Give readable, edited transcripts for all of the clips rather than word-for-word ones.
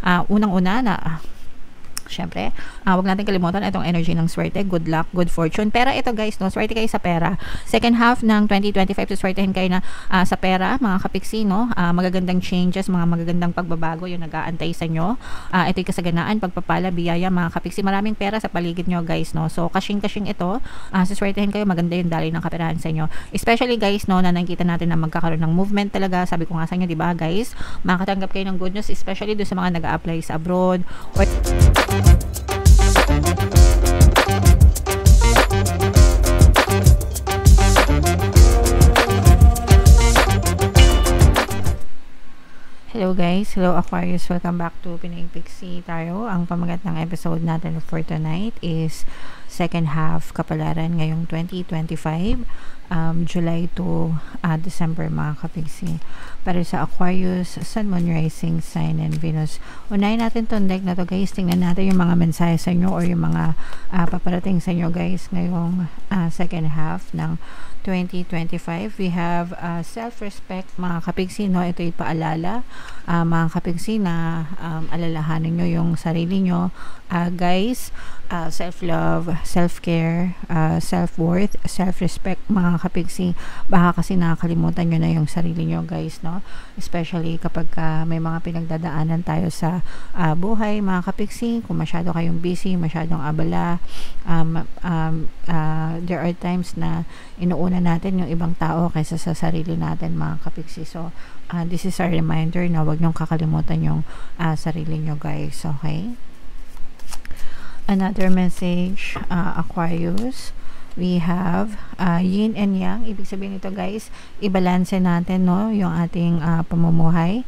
Unang-una na syempre, wag natin kalimutan itong energy ng swerte, good luck, good fortune. Pera ito guys, no? Swerte kayo sa pera. Second half ng 2025, swertehin kayo na sa pera, mga kapiksi, no? Magagandang changes, mga magagandang pagbabago yung nag-aantay sa inyo. Ito'y kasaganaan, pagpapala, biyaya, mga kapiksi. Maraming pera sa paligid nyo guys, no? So, kashing-kashing ito, swertehin kayo, maganda yung daloy ng kaperahan sa inyo. Especially guys, no, na nakikita natin na magkakaroon ng movement talaga. Sabi ko nga sa inyo, di ba guys? Makatanggap kayo ng good news, especially doon sa mga nag-a-apply sa abroad or hello guys, hello Aquarius, welcome back to Pinoy Pixie tayo. Ang pamagat ng episode natin for tonight is second half kapalaran ngayong 2025, July to December mga kapixie. Para sa Aquarius, Sun, Moon, Rising, Sign, and Venus. Unahin natin itong deck na to guys. Tingnan natin yung mga mensahe sa inyo or yung mga paparating sa inyo guys ngayong second half ng 2025. We have self-respect mga kapigsi, no? Ito'y paalala mga kapigsi na alalahanin nyo yung sarili nyo guys. Self-love, self-care, self-worth, self-respect mga kapigsi. Baka kasi nakakalimutan nyo na yung sarili nyo guys, no? Especially kapag may mga pinagdadaanan tayo sa buhay mga kapigsi. Kung masyado kayong busy, masyadong abala, there are times na inuuna natin yung ibang tao kaysa sa sarili natin mga kapigsi. So this is a reminder na wag nyong kakalimutan yung sarili nyo guys, okay? Another message, Aquarius, we have yin and yang. Ibig sabihin nito guys, ibalanse natin, no, yung ating pamumuhay.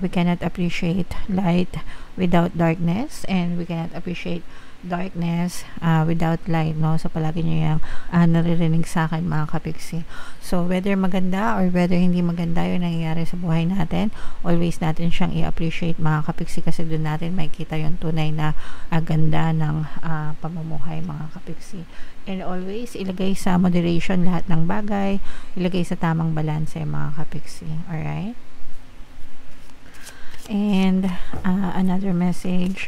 We cannot appreciate light without darkness, and we cannot appreciate darkness without light, no? So palagi nyo yung naririnig sa akin mga kapiksi. So whether maganda or whether hindi maganda yung nangyayari sa buhay natin, always natin siyang i-appreciate mga kapiksi, kasi doon natin makikita yung tunay na ganda ng pamumuhay mga kapiksi. And always ilagay sa moderation lahat ng bagay, ilagay sa tamang balanse mga kapiksi. Alright? And another message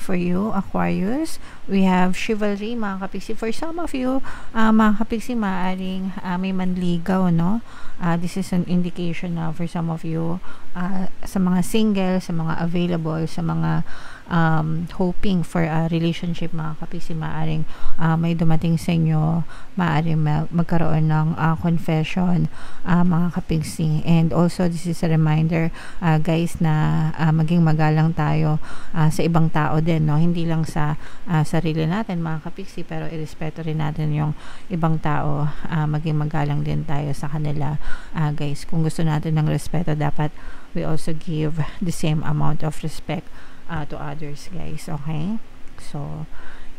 for you Aquarius, we have chivalry mga kapiksi. For some of you mga kapiksi, maaaring may manligaw, no? This is an indication na for some of you, sa mga single, sa mga available, sa mga hoping for a relationship mga kapiksi, maaaring may dumating sa inyo, maaaring magkaroon ng confession mga kapiksi. And also this is a reminder guys na maging magalang tayo sa ibang tao din, no? Hindi lang sa sarili natin mga kapiksi, pero irespeto rin natin yung ibang tao, maging magalang din tayo sa kanila guys. Kung gusto natin ng respeto, dapat we also give the same amount of respect to others guys, okay? So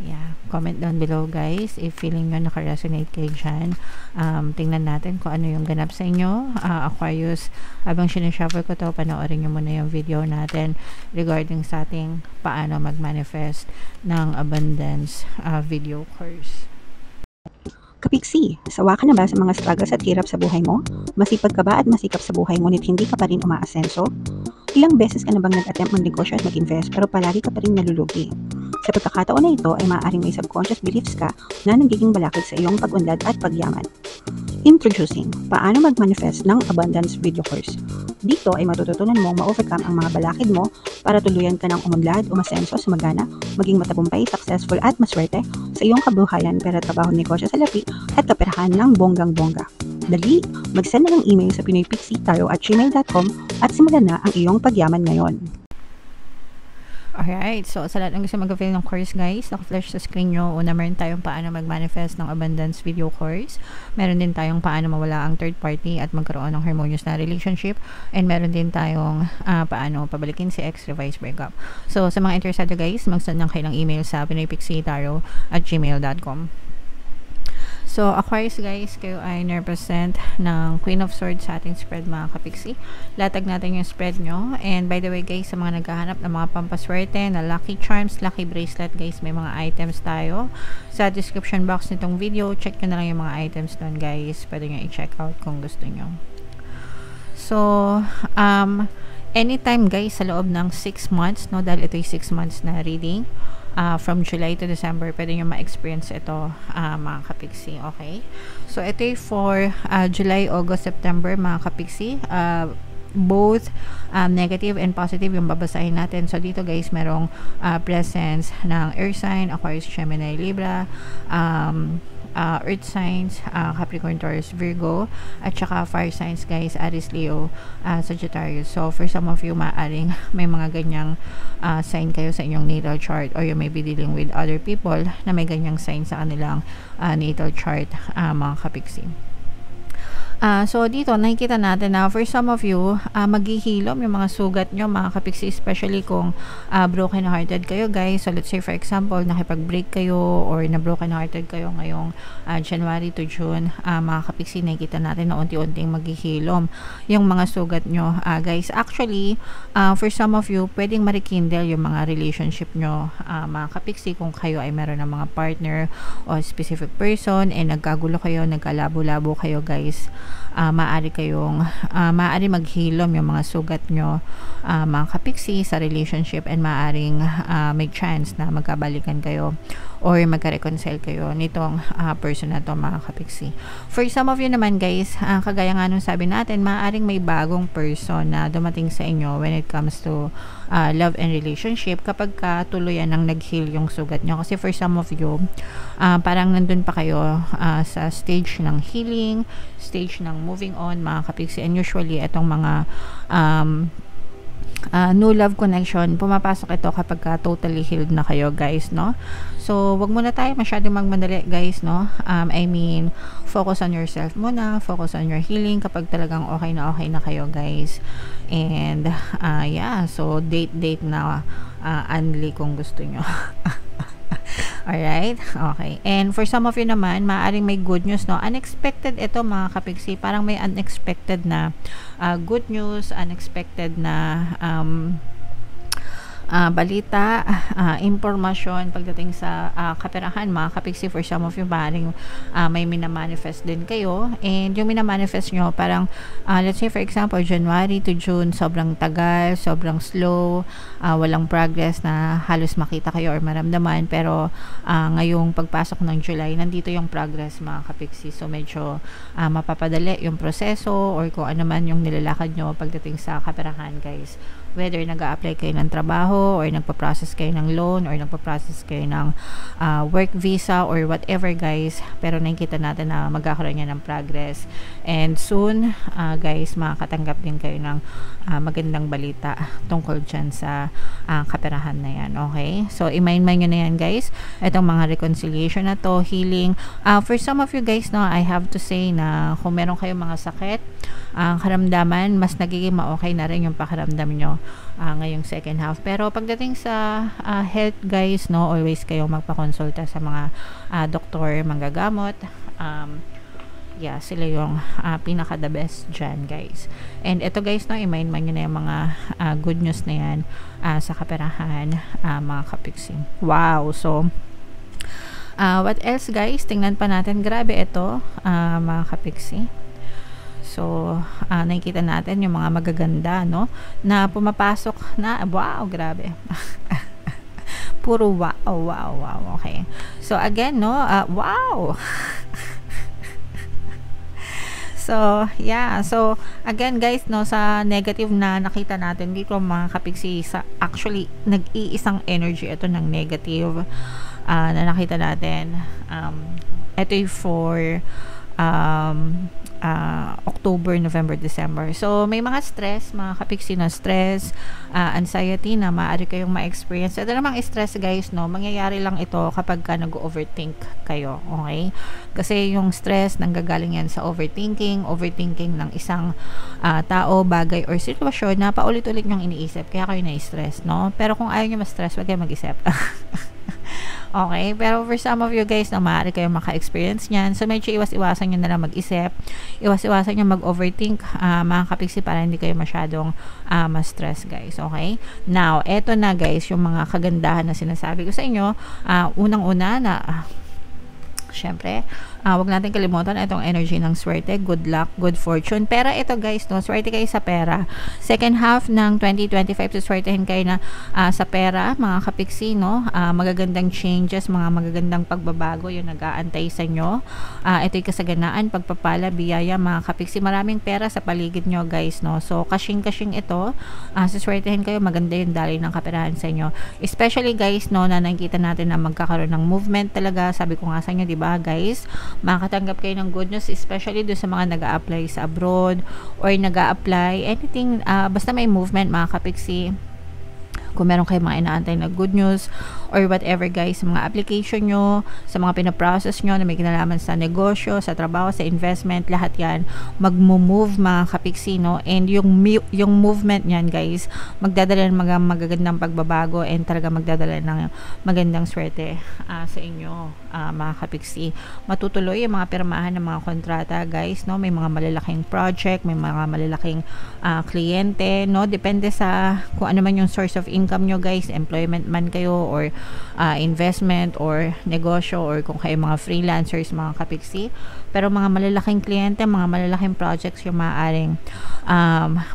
yeah, comment down below guys if feeling nyo naka-resonate kayo dyan. Tingnan natin kung ano yung ganap sa inyo Aquarius. Habang sinashuffle ko to, panoorin nyo muna yung video natin regarding sa ating paano mag-manifest ng abundance video course. Kapiksi, sawa ka na ba sa mga struggles at hirap sa buhay mo? Masipag ka ba at masikap sa buhay ngunit hindi ka pa rin umaasenso? Ilang beses ka na bang nag-attempt mag-negosyo at mag-invest pero palagi ka pa rin nalulugi? Sa pagkakataon na ito ay maaaring may subconscious beliefs ka na nagiging balakid sa iyong pag-unlad at pagyaman. Introducing, paano mag-manifest ng abundance video course. Dito ay matututunan mong ma-overcome ang mga balakid mo para tuluyan ka ng umunlad, umasenso, sumagana, maging matagumpay, successful at maswerte sa iyong kabuhayan, pera, trabaho, negosyo, salapi at kaperahan ng bonggang-bongga. Dali, mag-send na ng email sa pinoypixie@gmail.com at simulan na ang iyong pagyaman ngayon. Alright, so sa lahat ng gusto mag-avail ng course guys, naka-flash sa screen nyo. Una, meron tayong paano mag-manifest ng abundance video course. Meron din tayong paano mawala ang third party at magkaroon ng harmonious na relationship. And meron din tayong paano pabalikin si ex, revise, breakup. So sa mga interesado guys, mag-send lang kayo ng email sa pinoypixie@gmail.com. So, Aquarius guys, kayo ay represent ng Queen of Swords sa ating spread mga kapiksi. Latag natin yung spread nyo. And by the way guys, sa mga naghahanap ng mga pampaswerte na lucky charms, lucky bracelet guys, may mga items tayo. Sa description box nitong video, check nyo na lang yung mga items doon guys. Pwede nyo i-check out kung gusto nyo. So, anytime guys sa loob ng 6 months, no, dahil ito yung 6 months na reading, from July to December, pwede nyo ma-experience ito, mga kapiksi, okay? So, ito yung for July, August, September, mga kapiksi, both negative and positive yung babasahin natin. So, dito guys, merong presence ng Earth sign, Aquarius, Gemini, Libra, Earth signs, Capricorn, Taurus, Virgo, at saka fire signs guys, Aries, Leo, Sagittarius. So for some of you, maaring may mga ganyang sign kayo sa inyong natal chart, or you may be dealing with other people na may ganyang sign sa kanilang natal chart, mga kapiksi. So dito nakikita natin na for some of you, maghihilom yung mga sugat nyo, mga kapiksi, especially kung broken hearted kayo guys. So let's say for example, nakipag-break kayo or na broken hearted kayo ngayong January to June, mga kapiksi, nakikita natin na unti-unting maghihilom yung mga sugat nyo, guys. Actually, for some of you, pwedeng ma-rekindle yung mga relationship nyo, mga kapiksi, kung kayo ay meron ng mga partner o specific person and nagkagulo kayo, nagkalabo-labo kayo guys. Maaari maghilom yung mga sugat nyo, mga kapiksi, sa relationship, and maaring may chance na magkabalikan kayo or magka-reconcile kayo nitong person na to, mga kapiksi. For some of you naman guys, kagaya nga nung sabi natin, maaring may bagong person na dumating sa inyo when it comes to love and relationship, kapag tuluyan ng nag-heal yung sugat nyo. Kasi for some of you, parang nandun pa kayo sa stage ng healing, stage ng moving on, mga kapiksi. And usually itong mga new love connection, pumapasok ito kapag totally healed na kayo guys, no? So wag muna tayo masyadong magmadali guys, no? I mean, focus on yourself muna, focus on your healing kapag talagang okay na kayo guys. And yeah, so date na unli kung gusto nyo. Alright, okay. And for some of you naman, maaaring may good news, no? Unexpected ito, mga kapiksi. Parang may unexpected na good news, unexpected na balita, impormasyon pagdating sa kaperahan, mga kapiksi. For some of you, maaaring may minamanifest din kayo, and yung minamanifest nyo, parang let's say for example, January to June, sobrang tagal, sobrang slow, walang progress na halos makita kayo or maramdaman, pero ngayong pagpasok ng July, nandito yung progress, mga kapiksi. So medyo mapapadali yung proseso or kung ano man yung nilalakad nyo pagdating sa kaperahan guys. Whether nag-a-apply kayo ng trabaho or nagpa-process kayo ng loan or nagpa-process kayo ng work visa or whatever guys, pero nakikita natin na magkakaroon niya ng progress, and soon guys, makakatanggap din kayo ng magandang balita tungkol dyan sa kaperahan na yan, okay? So i-mind nyo na yan guys, itong mga reconciliation na to, healing. For some of you guys, no, I have to say na kung meron kayong mga sakit, karamdaman, mas nagiging ma-okay na rin yung pakiramdam nyo ngayong second half. Pero pagdating sa health guys, no, always kayong magpakonsulta sa mga doktor, manggagamot. Yeah, sila yung pinaka the best dyan guys. And ito guys, no, i-mind nyo na yung mga good news na yan sa kaperahan, mga kapiksi. Wow! So what else guys? Tingnan pa natin. Grabe ito, mga kapiksi. So, nakikita natin yung mga magaganda, no? Na pumapasok na, wow, grabe. Puro wow. Okay. So, again, no? Wow! So, yeah. So, again, guys, no? Sa negative na nakita natin dito, mga kapiksi, actually, nag-iisang energy ito ng negative na nakita natin. Ito yung for October, November, December. So, may mga stress, mga kapiksi, na stress, anxiety na maaari kayong ma-experience. Ito namang stress, guys, no, mangyayari lang ito kapag ka nag-overthink kayo, okay? Kasi yung stress, nanggagaling yan sa overthinking ng isang tao, bagay, or sitwasyon na paulit-ulit nyong iniisip. Kaya kayo na-stress, no? Pero kung ayaw nyo ma-stress, wag kayo mag-isip. Okay, pero for some of you guys, na maaari kayong maka-experience niyan. So, medyo iwas-iwasan nyo na lang mag-isip. Iwas-iwasan nyo mag-overthink, mga kapiksi, para hindi kayo masyadong ma-stress, guys. Okay? Now, eto na, guys, yung mga kagandahan na sinasabi ko sa inyo. Unang-una na, syempre, Wag natin kalimutan itong energy ng swerte, good luck, good fortune. Pera ito guys, no? Swerte kayo sa pera. Second half ng 2025, swertehin kayo na sa pera, mga kapiksi, no? Magagandang changes, mga magagandang pagbabago yung nag-aantay sa inyo. Ito'y kasaganaan, pagpapala, biyaya, mga kapiksi. Maraming pera sa paligid nyo guys, no? So, kashing-kashing ito. Swertehin kayo, maganda yung daloy ng kaperahan sa inyo. Especially guys, no, na nakikita natin na magkakaroon ng movement talaga. Sabi ko nga sa inyo, di ba guys? Makatanggap kayo ng good news, especially doon sa mga nag-a-apply sa abroad or nag-a-apply anything, basta may movement mga kapiksi. Kung meron kayong mga inaantay na good news or whatever guys, sa mga application nyo, sa mga pinaprocess nyo na may kinalaman sa negosyo, sa trabaho, sa investment, lahat yan mag-move mga kapiksi, no? And yung movement nyan guys, magdadala ng mga magagandang pagbabago and talaga magdadala ng magandang swerte sa inyo mga kapiksi. Matutuloy yung mga pirmahan ng mga kontrata guys, no? May mga malalaking project, may mga malalaking kliyente, no? Depende sa kung ano man yung source of income nyo guys, employment man kayo or investment or negosyo or kung kayo mga freelancers mga kapiksi. Pero mga malalaking kliyente, mga malalaking projects yung maaaring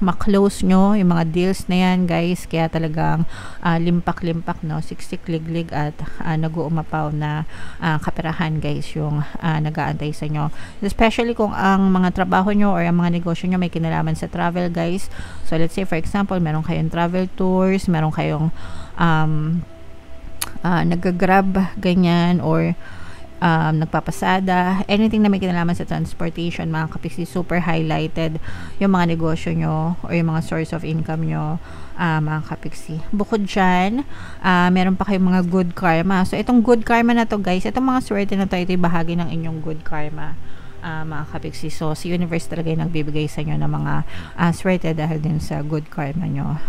ma-close nyo, yung mga deals na yan guys, kaya talagang limpak-limpak, no? Siksik, liglig at nag-uumapaw na kaperahan guys yung nag-aantay sa inyo. Especially kung ang mga trabaho nyo or ang mga negosyo nyo may kinalaman sa travel guys. So let's say for example, meron kayong travel tours, meron kayong nag-grab ganyan or nagpapasada, anything na may kinalaman sa transportation mga kapiksi, super highlighted yung mga negosyo nyo or yung mga source of income nyo mga kapiksi. Bukod dyan, meron pa kayong mga good karma. So itong good karma na to guys, itong mga swerte na to, ito'y bahagi ng inyong good karma mga kapiksi. So si universe talaga yung nagbibigay sa inyo ng mga swerte dahil din sa good karma nyo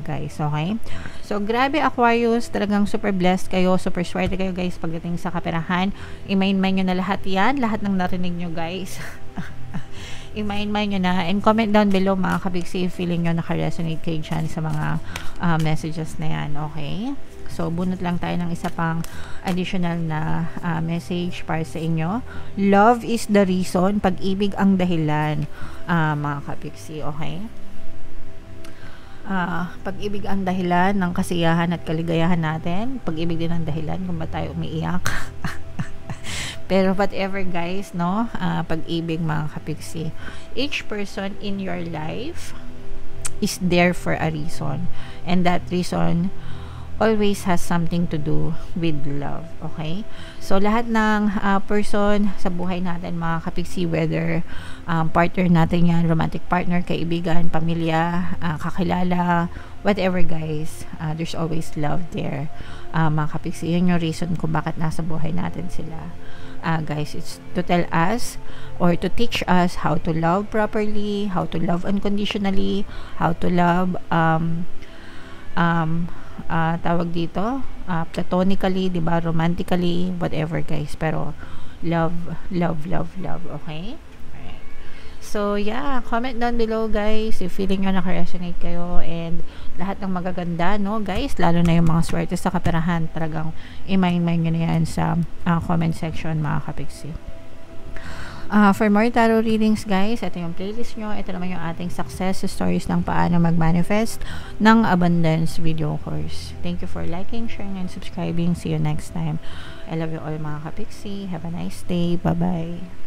guys, okay? So grabe Aquarius, talagang super blessed kayo, super swerte kayo guys pagdating sa kaperahan. I-mind nyo na lahat yan, lahat ng narinig nyo guys. I-mind nyo na and comment down below mga kapiksi if feeling nyo naka-resonate kayo dyan sa mga messages na yan, okay? So, bunot lang tayo ng isa pang additional na message para sa inyo. Love is the reason. Pag-ibig ang dahilan, mga kapiksi. Okay? Pag-ibig ang dahilan ng kasiyahan at kaligayahan natin. Pag-ibig din ang dahilan kung ba tayo umiiyak. Pero whatever guys, no? Pag-ibig mga kapiksi. Each person in your life is there for a reason. And that reason always has something to do with love, okay? So, lahat ng person sa buhay natin, mga kapiksi, whether partner natin yan, romantic partner, kaibigan, pamilya, kakilala, whatever guys, there's always love there, mga kapiksi. Yun yung reason kung bakit nasa buhay natin sila. Guys, it's to tell us or to teach us how to love properly, how to love unconditionally, how to love tawag dito platonically, diba, romantically, whatever guys, pero love, okay? Alright. So yeah, comment down below guys if feeling nyo naka-resonate kayo and lahat ng magaganda, no guys, lalo na yung mga swerte sa kaperahan, talagang i-mind nyo na yan sa comment section mga kapiksi. For more tarot readings guys, ito yung playlist nyo. Ito naman yung ating success stories ng paano mag-manifest ng abundance video course. Thank you for liking, sharing, and subscribing. See you next time. I love you all mga kapiksi. Have a nice day. Bye-bye.